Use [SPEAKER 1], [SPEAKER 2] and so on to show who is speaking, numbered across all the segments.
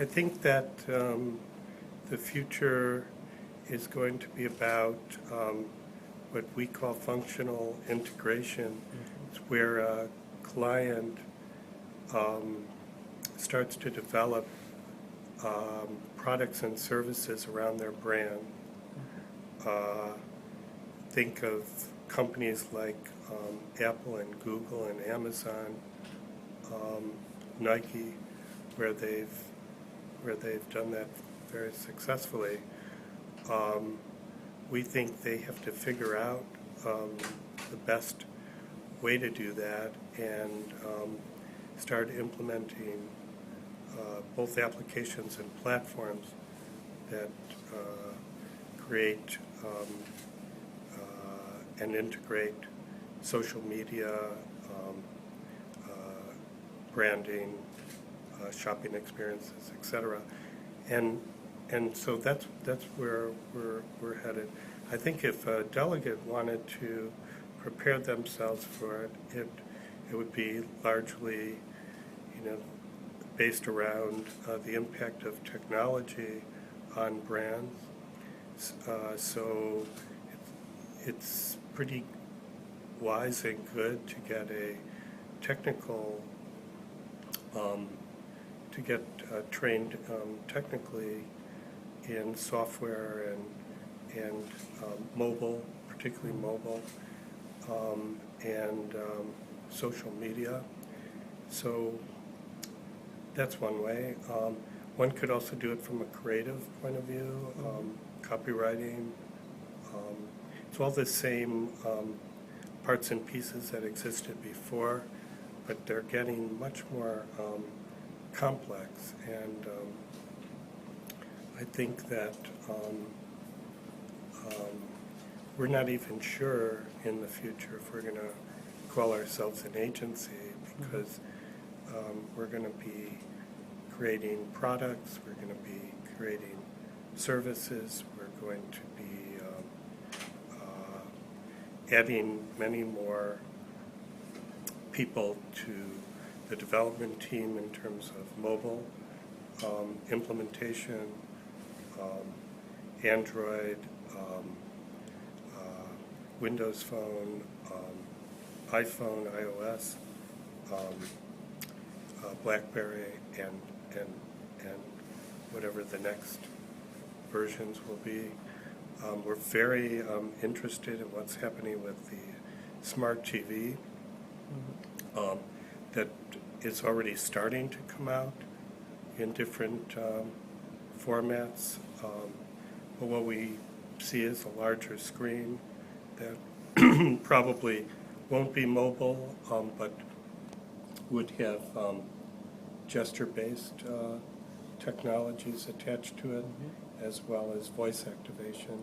[SPEAKER 1] I think that the future is going to be about what we call functional integration. It's where a client starts to develop products and services around their brand. Think of companies like Apple and Google and Amazon, Nike, where they've done that very successfully. We think they have to figure out the best way to do that and start implementing both applications and platforms that create and integrate social media, branding, shopping experiences, etc. And so that's where we're headed. I think if a delegate wanted to prepare themselves for it, it would be largely, based around the impact of technology on brands. So it's pretty wise and good to get a technical, to get trained technically in software and mobile, particularly mobile, and social media. So that's one way. One could also do it from a creative point of view, copywriting. It's all the same parts and pieces that existed before, but they're getting much more complex. And I think that we're not even sure in the future if we're going to call ourselves an agency, because we're going to be creating products, we're going to be creating services, we're going to be adding many more people to the development team in terms of mobile implementation, Android, Windows Phone, iPhone, iOS, BlackBerry, and whatever the next versions will be. We're very interested in what's happening with the smart TV that is already starting to come out in different formats. But what we see is a larger screen that probably won't be mobile, but would have gesture-based technologies attached to it, as well as voice activation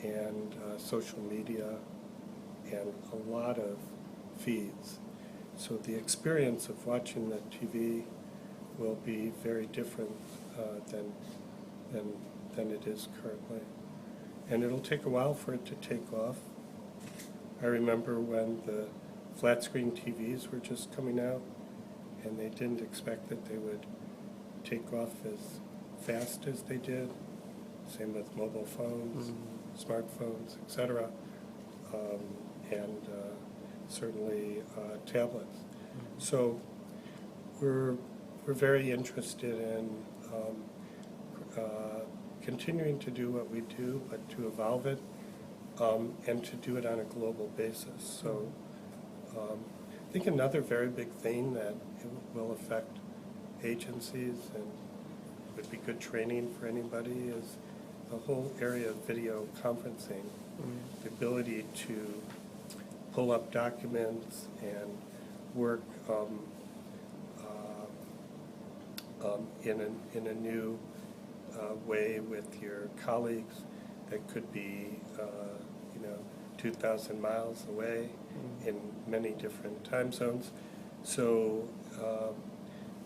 [SPEAKER 1] and social media and a lot of feeds. So the experience of watching the TV will be very different than it is currently. And it'll take a while for it to take off. I remember when the flat screen TVs were just coming out, and they didn't expect that they would take off as fast as they did. Same with mobile phones, smartphones, etc., and certainly tablets. So we're very interested in continuing to do what we do, but to evolve it and to do it on a global basis. So I think another very big thing that it will affect agencies and would be good training for anybody is the whole area of video conferencing, the ability to pull up documents and work in a new way with your colleagues that could be 2,000 miles away in many different time zones. So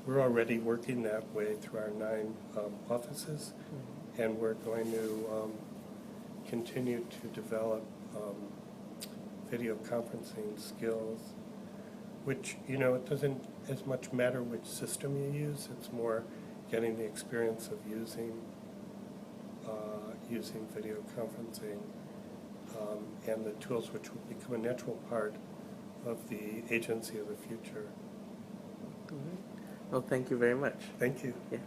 [SPEAKER 1] we're already working that way through our 9 offices, and we're going to continue to develop video conferencing skills, which, it doesn't as much matter which system you use. It's more, getting the experience of using video conferencing and the tools which will become a natural part of the agency of the future.
[SPEAKER 2] Well, thank you very much.
[SPEAKER 1] Thank you.
[SPEAKER 2] Yeah.